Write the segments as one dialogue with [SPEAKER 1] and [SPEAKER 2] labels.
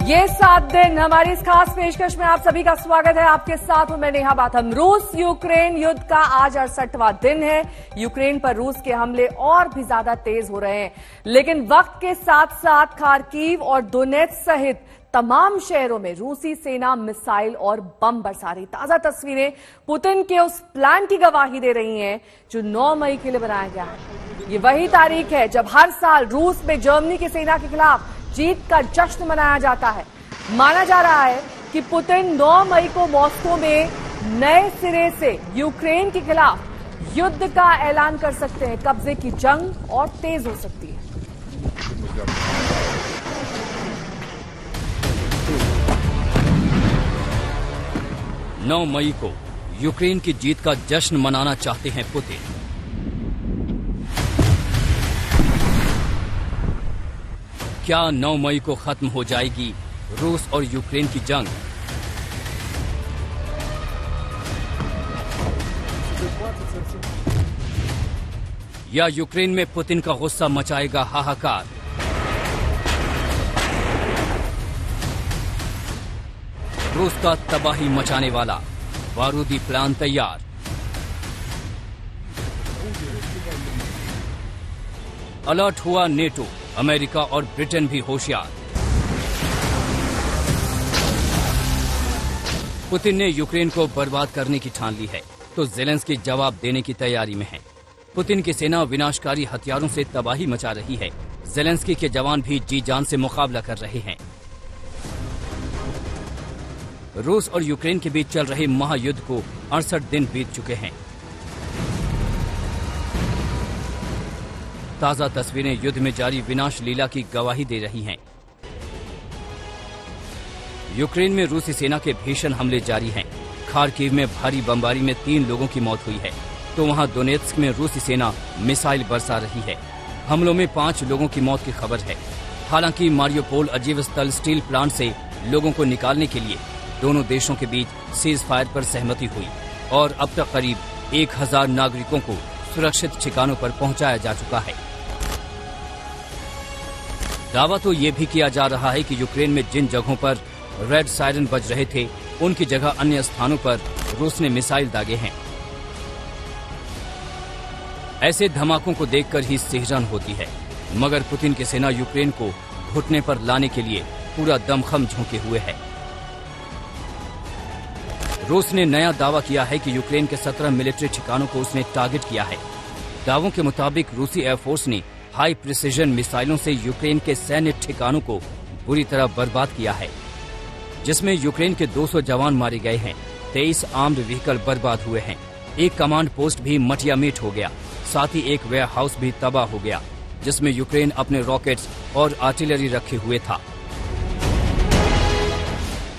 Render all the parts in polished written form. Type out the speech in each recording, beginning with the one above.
[SPEAKER 1] ये 7 दिन हमारी इस खास पेशकश में आप सभी का स्वागत है। आपके साथ हूं मैं नेहा बाथम। रूस यूक्रेन युद्ध का आज 68वां दिन है। यूक्रेन पर रूस के हमले और भी ज्यादा तेज हो रहे हैं, लेकिन वक्त के साथ साथ खार्किव और दोनेत्स्क सहित तमाम शहरों में रूसी सेना मिसाइल और बम बरसा रही। ताजा तस्वीरें पुतिन के उस प्लान की गवाही दे रही हैं जो 9 मई के लिए बनाया गया है। ये वही तारीख है जब हर साल रूस में जर्मनी की सेना के खिलाफ जीत का जश्न मनाया जाता है। माना जा रहा है कि पुतिन 9 मई को मॉस्को में नए सिरे से यूक्रेन के खिलाफ युद्ध का ऐलान कर सकते हैं। कब्जे की जंग और तेज हो सकती है।
[SPEAKER 2] 9 मई को यूक्रेन की जीत का जश्न मनाना चाहते हैं पुतिन। क्या 9 मई को खत्म हो जाएगी रूस और यूक्रेन की जंग? या यूक्रेन में पुतिन का गुस्सा मचाएगा हाहाकार? रूस का तबाही मचाने वाला बारूदी प्लान तैयार। अलर्ट हुआ नेटो, अमेरिका और ब्रिटेन भी होशियार। पुतिन ने यूक्रेन को बर्बाद करने की ठान ली है तो ज़ेलेंस्की जवाब देने की तैयारी में है। पुतिन की सेना विनाशकारी हथियारों से तबाही मचा रही है। ज़ेलेंस्की के जवान भी जी जान से मुकाबला कर रहे हैं। रूस और यूक्रेन के बीच चल रहे महायुद्ध को 68 दिन बीत चुके हैं। ताजा तस्वीरें युद्ध में जारी विनाश लीला की गवाही दे रही हैं। यूक्रेन में रूसी सेना के भीषण हमले जारी हैं। खार्किव में भारी बमबारी में 3 लोगों की मौत हुई है, तो वहां दोनेत्स्क में रूसी सेना मिसाइल बरसा रही है। हमलों में 5 लोगों की मौत की खबर है। हालांकि मारियोपोल अजीव स्थल स्टील प्लांट से लोगों को निकालने के लिए दोनों देशों के बीच सीज फायर पर सहमति हुई और अब तक करीब 1000 नागरिकों को सुरक्षित ठिकानों पर पहुंचाया जा चुका है। दावा तो ये भी किया जा रहा है कि यूक्रेन में जिन जगहों पर रेड सायरन बज रहे थे, उनकी जगह अन्य स्थानों पर रूस ने मिसाइल दागे हैं। ऐसे धमाकों को देखकर ही सिहरन होती है, मगर पुतिन की सेना यूक्रेन को घुटने पर लाने के लिए पूरा दमखम झोंके हुए है। रूस ने नया दावा किया है कि यूक्रेन के 17 मिलिट्री ठिकानों को उसने टारगेट किया है। दावों के मुताबिक रूसी एयरफोर्स ने हाई प्रिसिजन मिसाइलों से यूक्रेन के सैन्य ठिकानों को बुरी तरह बर्बाद किया है, जिसमें यूक्रेन के 200 जवान मारे गए हैं। 23 आर्म्ड व्हीकल बर्बाद हुए हैं। एक कमांड पोस्ट भी मटिया मीट हो गया। साथ ही एक वेयर हाउस भी तबाह हो गया, जिसमें यूक्रेन अपने रॉकेट्स और आर्टिलरी रखे हुए था।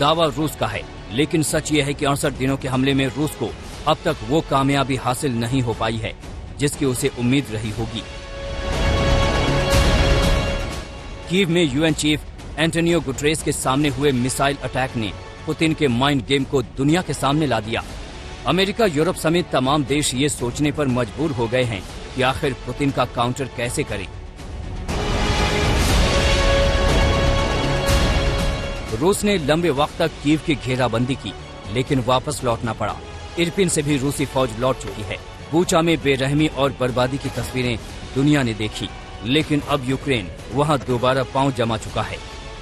[SPEAKER 2] दावा रूस का है, लेकिन सच ये है कि 68 दिनों के हमले में रूस को अब तक वो कामयाबी हासिल नहीं हो पाई है जिसकी उसे उम्मीद रही होगी। कीव में यूएन चीफ एंटोनियो गुटरेस के सामने हुए मिसाइल अटैक ने पुतिन के माइंड गेम को दुनिया के सामने ला दिया। अमेरिका, यूरोप समेत तमाम देश ये सोचने पर मजबूर हो गए हैं कि आखिर पुतिन का काउंटर कैसे करें। रूस ने लंबे वक्त तक कीव की घेराबंदी की, लेकिन वापस लौटना पड़ा। इरपिन से भी रूसी फौज लौट चुकी है। बूचा में बेरहमी और बर्बादी की तस्वीरें दुनिया ने देखी, लेकिन अब यूक्रेन वहां दोबारा पांव जमा चुका है।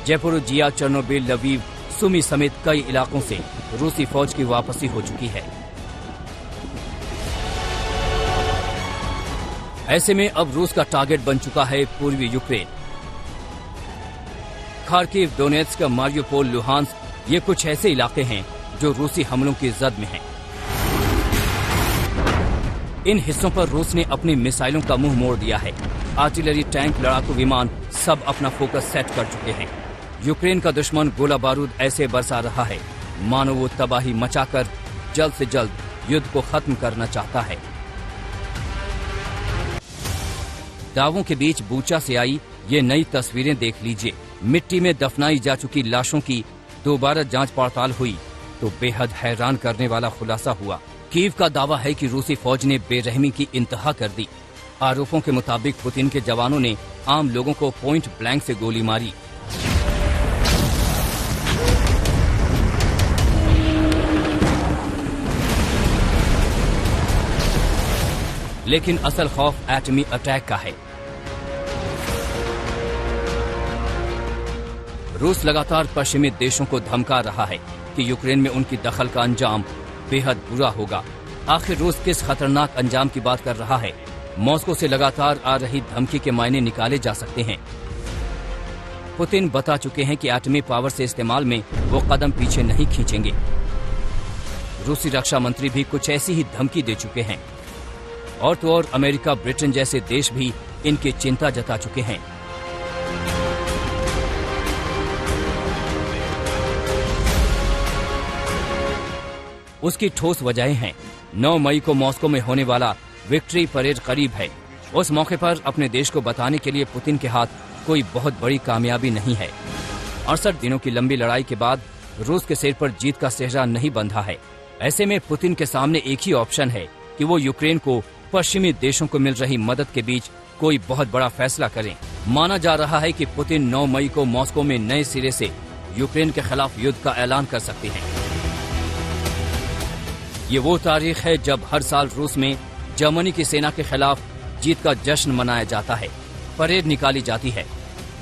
[SPEAKER 2] ज़ेपोरोजिया, चेर्नोबिल, लवीव, सुमी समेत कई इलाकों से रूसी फौज की वापसी हो चुकी है। ऐसे में अब रूस का टारगेट बन चुका है पूर्वी Ukraine. Kharkiv, Donetsk, Mariupol, Luhansk, ये कुछ ऐसे इलाके हैं जो रूसी हमलों की जद में हैं। इन हिस्सों पर रूस ने अपनी मिसाइलों का मुंह मोड़ दिया है। आर्टिलरी, टैंक, लड़ाकू विमान सब अपना फोकस सेट कर चुके हैं। यूक्रेन का दुश्मन गोला बारूद ऐसे बरसा रहा है मानो वो तबाही मचाकर जल्द से जल्द युद्ध को खत्म करना चाहता है। दावों के बीच बूचा से आई ये नई तस्वीरें देख लीजिए। मिट्टी में दफनाई जा चुकी लाशों की दोबारा जांच पड़ताल हुई तो बेहद हैरान करने वाला खुलासा हुआ। कीव का दावा है कि रूसी फौज ने बेरहमी की इंतहा कर दी। आरोपों के मुताबिक पुतिन के जवानों ने आम लोगों को पॉइंट ब्लैंक से गोली मारी। लेकिन असल खौफ एटमी अटैक का है। रूस लगातार पश्चिमी देशों को धमका रहा है कि यूक्रेन में उनकी दखल का अंजाम बेहद बुरा होगा। आखिर रूस किस खतरनाक अंजाम की बात कर रहा है? मॉस्को से लगातार आ रही धमकी के मायने निकाले जा सकते हैं। पुतिन बता चुके हैं कि एटमी पावर से इस्तेमाल में वो कदम पीछे नहीं खींचेंगे। रूसी रक्षा मंत्री भी कुछ ऐसी ही धमकी दे चुके हैं। और तो और अमेरिका, ब्रिटेन जैसे देश भी इनकी चिंता जता चुके हैं। उसकी ठोस वजहें हैं। 9 मई को मॉस्को में होने वाला विक्ट्री परेड करीब है। उस मौके पर अपने देश को बताने के लिए पुतिन के हाथ कोई बहुत बड़ी कामयाबी नहीं है। 68 दिनों की लंबी लड़ाई के बाद रूस के सिर पर जीत का सेहरा नहीं बंधा है। ऐसे में पुतिन के सामने एक ही ऑप्शन है कि वो यूक्रेन को पश्चिमी देशों को मिल रही मदद के बीच कोई बहुत बड़ा फैसला करें। माना जा रहा है कि पुतिन 9 मई को मॉस्को में नए सिरे से यूक्रेन के खिलाफ युद्ध का ऐलान कर सकते हैं। ये वो तारीख है जब हर साल रूस में जर्मनी की सेना के खिलाफ जीत का जश्न मनाया जाता है, परेड निकाली जाती है।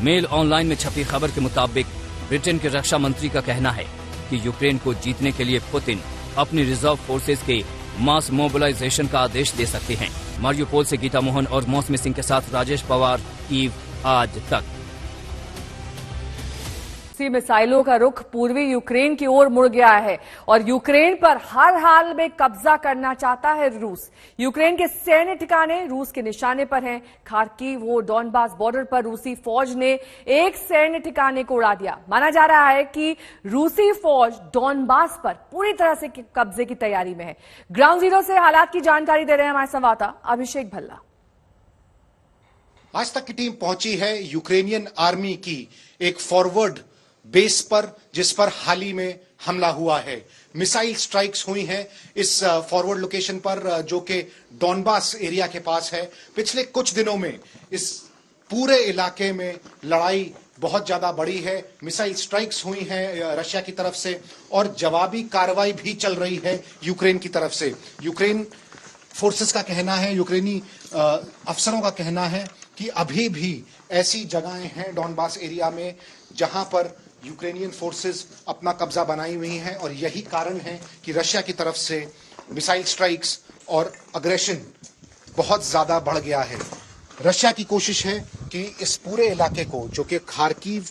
[SPEAKER 2] मेल ऑनलाइन में छपी खबर के मुताबिक ब्रिटेन के रक्षा मंत्री का कहना है कि यूक्रेन को जीतने के लिए पुतिन अपनी रिजर्व फोर्सेस के मास मोबिलाइजेशन का आदेश दे सकते हैं। मारियोपोल से गीता मोहन और मौसमी सिंह के साथ राजेश पवार, कीव आज तक।
[SPEAKER 1] मिसाइलों का रुख पूर्वी यूक्रेन की ओर मुड़ गया है और यूक्रेन पर हर हाल में कब्जा करना चाहता है रूस। यूक्रेन के सैन्य ठिकाने रूस के निशाने पर हैं। खार्किव और डॉनबास बॉर्डर पर रूसी फौज ने एक सैन्य ठिकाने को उड़ा दिया। माना जा रहा है कि रूसी फौज डॉनबास पर पूरी तरह से कब्जे की तैयारी में है। ग्राउंड जीरो से हालात की जानकारी दे रहे हैं हमारे संवाददाता अभिषेक भल्ला।
[SPEAKER 3] आज तक की टीम पहुंची है यूक्रेनियन आर्मी की एक फॉरवर्ड बेस पर, जिस पर हाल ही में हमला हुआ है। मिसाइल स्ट्राइक्स हुई हैं इस फॉरवर्ड लोकेशन पर जो कि डॉनबास एरिया के पास है। पिछले कुछ दिनों में इस पूरे इलाके में लड़ाई बहुत ज्यादा बढ़ी है। मिसाइल स्ट्राइक्स हुई हैं रशिया की तरफ से और जवाबी कार्रवाई भी चल रही है यूक्रेन की तरफ से। यूक्रेन फोर्सेस का कहना है, यूक्रेनी अफसरों का कहना है कि अभी भी ऐसी जगहें हैं डॉनबास एरिया में जहां पर यूक्रेनियन फोर्सेस अपना कब्जा बनाई हुई हैं और यही कारण है कि रशिया की तरफ से मिसाइल स्ट्राइक्स और अग्रेशन बहुत ज्यादा बढ़ गया है। रशिया की कोशिश है कि इस पूरे इलाके को, जो कि खार्किव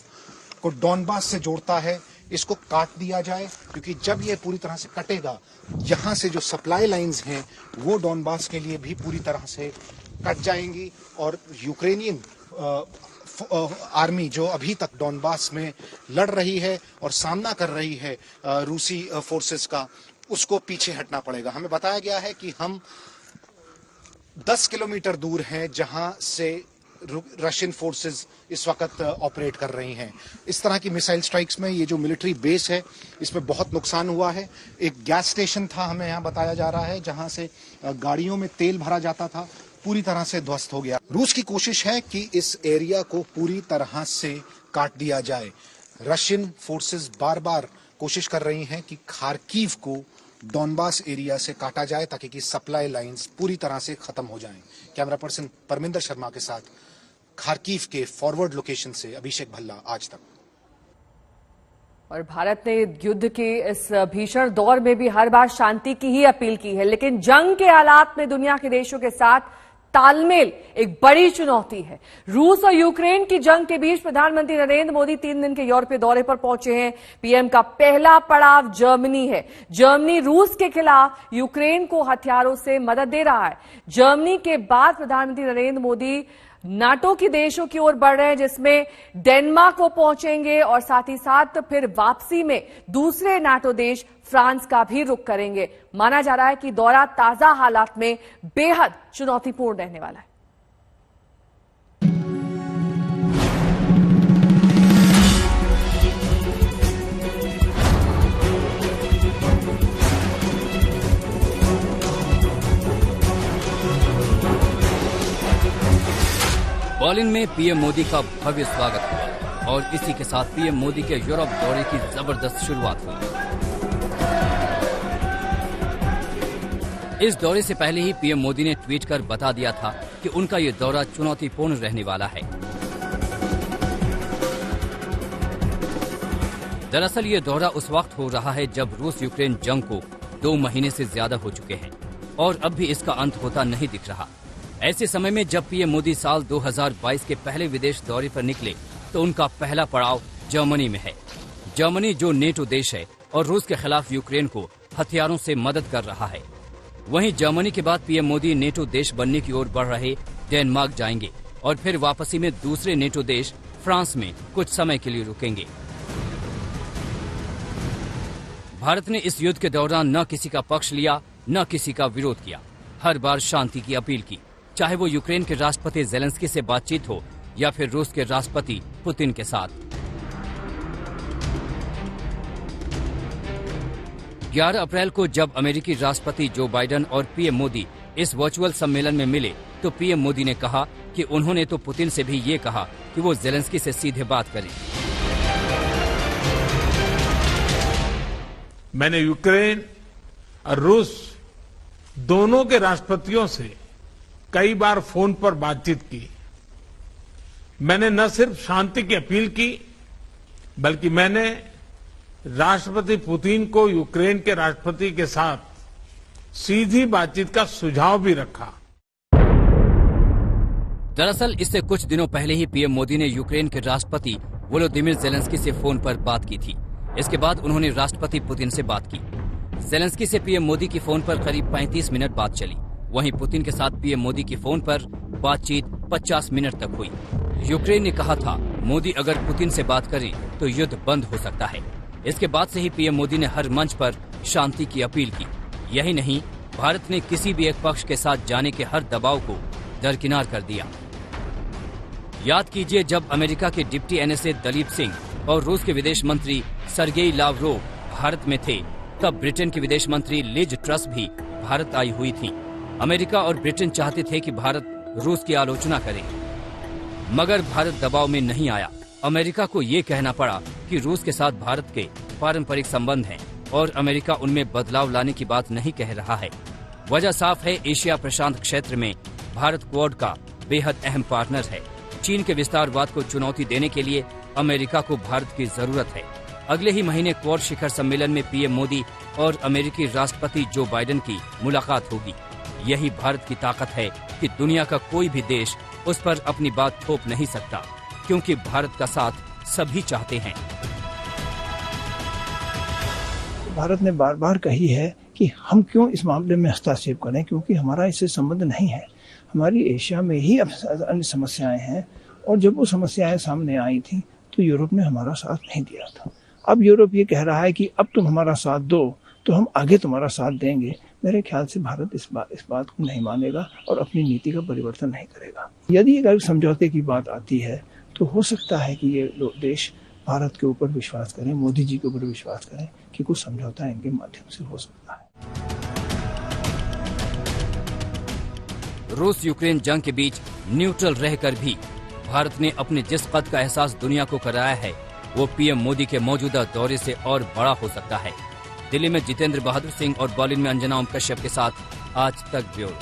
[SPEAKER 3] को डॉनबास से जोड़ता है, इसको काट दिया जाए, क्योंकि जब ये पूरी तरह से कटेगा, यहां से जो सप्लाई लाइंस हैं वो डॉनबास के लिए भी पूरी तरह से कट जाएंगी और यूक्रेनियन आर्मी जो अभी तक डॉनबास में लड़ रही है और सामना कर रही है रूसी फोर्सेस का, उसको पीछे हटना पड़ेगा। हमें बताया गया है कि हम 10 किलोमीटर दूर हैं जहां से रशियन फोर्सेस इस वक्त ऑपरेट कर रही हैं। इस तरह की मिसाइल स्ट्राइक्स में ये जो मिलिट्री बेस है इसमें बहुत नुकसान हुआ है। एक गैस स्टेशन था, हमें यहाँ बताया जा रहा है, जहां से गाड़ियों में तेल भरा जाता था, पूरी तरह से ध्वस्त हो गया। रूस की कोशिश है कि इस एरिया को पूरी तरह से काट दिया जाए। रशियन फोर्सेस बार बार कोशिश कर रही हैं कि खार्किव को डॉनबास एरिया से काटा जाए ताकि कि सप्लाई लाइंस पूरी तरह से खत्म हो जाएं। कैमरा पर्सन परमिंदर शर्मा के साथ खार्किव के फॉरवर्ड लोकेशन से अभिषेक भल्ला, आज तक।
[SPEAKER 1] और भारत ने युद्ध के इस भीषण दौर में भी हर बार शांति की ही अपील की है, लेकिन जंग के हालात में दुनिया के देशों के साथ तालमेल एक बड़ी चुनौती है। रूस और यूक्रेन की जंग के बीच प्रधानमंत्री नरेंद्र मोदी 3 दिन के यूरोपीय दौरे पर पहुंचे हैं। पीएम का पहला पड़ाव जर्मनी है। जर्मनी रूस के खिलाफ यूक्रेन को हथियारों से मदद दे रहा है। जर्मनी के बाद प्रधानमंत्री नरेंद्र मोदी नाटो के देशों की ओर बढ़ रहे हैं, जिसमें डेनमार्क को पहुंचेंगे और साथ ही साथ फिर वापसी में दूसरे नाटो देश फ्रांस का भी रुख करेंगे। माना जा रहा है कि दौरा ताजा हालात में बेहद चुनौतीपूर्ण रहने वाला है।
[SPEAKER 2] बर्लिन में पीएम मोदी का भव्य स्वागत हुआ और इसी के साथ पीएम मोदी के यूरोप दौरे की जबरदस्त शुरुआत हुई। इस दौरे से पहले ही पीएम मोदी ने ट्वीट कर बता दिया था कि उनका ये दौरा चुनौतीपूर्ण रहने वाला है। दरअसल ये दौरा उस वक्त हो रहा है जब रूस यूक्रेन जंग को 2 महीने से ज्यादा हो चुके हैं और अब भी इसका अंत होता नहीं दिख रहा। ऐसे समय में जब पीएम मोदी साल 2022 के पहले विदेश दौरे पर निकले तो उनका पहला पड़ाव जर्मनी में है। जर्मनी जो नेटो देश है और रूस के खिलाफ यूक्रेन को हथियारों से मदद कर रहा है। वहीं जर्मनी के बाद पीएम मोदी नेटो देश बनने की ओर बढ़ रहे डेनमार्क जाएंगे और फिर वापसी में दूसरे नेटो देश फ्रांस में कुछ समय के लिए रुकेंगे। भारत ने इस युद्ध के दौरान न किसी का पक्ष लिया न किसी का विरोध किया। हर बार शांति की अपील की, चाहे वो यूक्रेन के राष्ट्रपति जेलेंस्की से बातचीत हो या फिर रूस के राष्ट्रपति पुतिन के साथ। 11 अप्रैल को जब अमेरिकी राष्ट्रपति जो बाइडेन और पीएम मोदी इस वर्चुअल सम्मेलन में मिले तो पीएम मोदी ने कहा कि उन्होंने तो पुतिन से भी ये कहा कि वो जेलेंस्की से सीधे बात करें।
[SPEAKER 4] मैंने यूक्रेन और रूस दोनों के राष्ट्रपतियों से कई बार फोन पर बातचीत की। मैंने न सिर्फ शांति की अपील की बल्कि मैंने राष्ट्रपति पुतिन को यूक्रेन के राष्ट्रपति के साथ सीधी बातचीत का सुझाव भी रखा।
[SPEAKER 2] दरअसल इससे कुछ दिनों पहले ही पीएम मोदी ने यूक्रेन के राष्ट्रपति वोलोदिमीर जेलेंस्की से फोन पर बात की थी। इसके बाद उन्होंने राष्ट्रपति पुतिन से बात की। जेलेंस्की से पीएम मोदी की फोन पर करीब 35 मिनट बात चली। वहीं पुतिन के साथ पीएम मोदी की फोन पर बातचीत 50 मिनट तक हुई। यूक्रेन ने कहा था मोदी अगर पुतिन से बात करें तो युद्ध बंद हो सकता है। इसके बाद से ही पीएम मोदी ने हर मंच पर शांति की अपील की। यही नहीं, भारत ने किसी भी एक पक्ष के साथ जाने के हर दबाव को दरकिनार कर दिया। याद कीजिए, जब अमेरिका के डिप्टी एनएसए दलीप सिंह और रूस के विदेश मंत्री सर्गेई लावरोव भारत में थे, तब ब्रिटेन की विदेश मंत्री लिज ट्रस भी भारत आई हुई थी। अमेरिका और ब्रिटेन चाहते थे कि भारत रूस की आलोचना करे, मगर भारत दबाव में नहीं आया। अमेरिका को ये कहना पड़ा कि रूस के साथ भारत के पारंपरिक संबंध हैं और अमेरिका उनमें बदलाव लाने की बात नहीं कह रहा है। वजह साफ है, एशिया प्रशांत क्षेत्र में भारत क्वाड का बेहद अहम पार्टनर है। चीन के विस्तारवाद को चुनौती देने के लिए अमेरिका को भारत की जरूरत है। अगले ही महीने क्वाड शिखर सम्मेलन में पीएम मोदी और अमेरिकी राष्ट्रपति जो बाइडेन की मुलाकात होगी। यही भारत की ताकत है कि दुनिया का कोई भी देश उस पर अपनी बात थोप नहीं सकता, क्योंकि भारत का साथ सभी चाहते हैं।
[SPEAKER 5] भारत ने बार बार कही है कि हम क्यों इस मामले में हस्तक्षेप करें, क्योंकि हमारा इससे संबंध नहीं है। हमारी एशिया में ही अन्य समस्याएं हैं और जब वो समस्याएं सामने आई थी तो यूरोप ने हमारा साथ नहीं दिया था। अब यूरोप ये कह रहा है कि अब तुम हमारा साथ दो तो हम आगे तुम्हारा साथ देंगे। मेरे ख्याल से भारत इस बात को नहीं मानेगा और अपनी नीति का परिवर्तन नहीं करेगा। यदि अगर समझौते की बात आती है तो हो सकता है कि ये देश भारत के ऊपर विश्वास करें, मोदी जी के ऊपर विश्वास करें कि कुछ समझौता इनके माध्यम से हो सकता है।
[SPEAKER 2] रूस यूक्रेन जंग के बीच न्यूट्रल रहकर भी भारत ने अपने जिस कद का एहसास दुनिया को कराया है, वो पीएम मोदी के मौजूदा दौरे से और बड़ा हो सकता है। दिल्ली में जितेंद्र बहादुर सिंह और बर्लिन में अंजना ओम कश्यप के साथ आज तक ब्यूरो।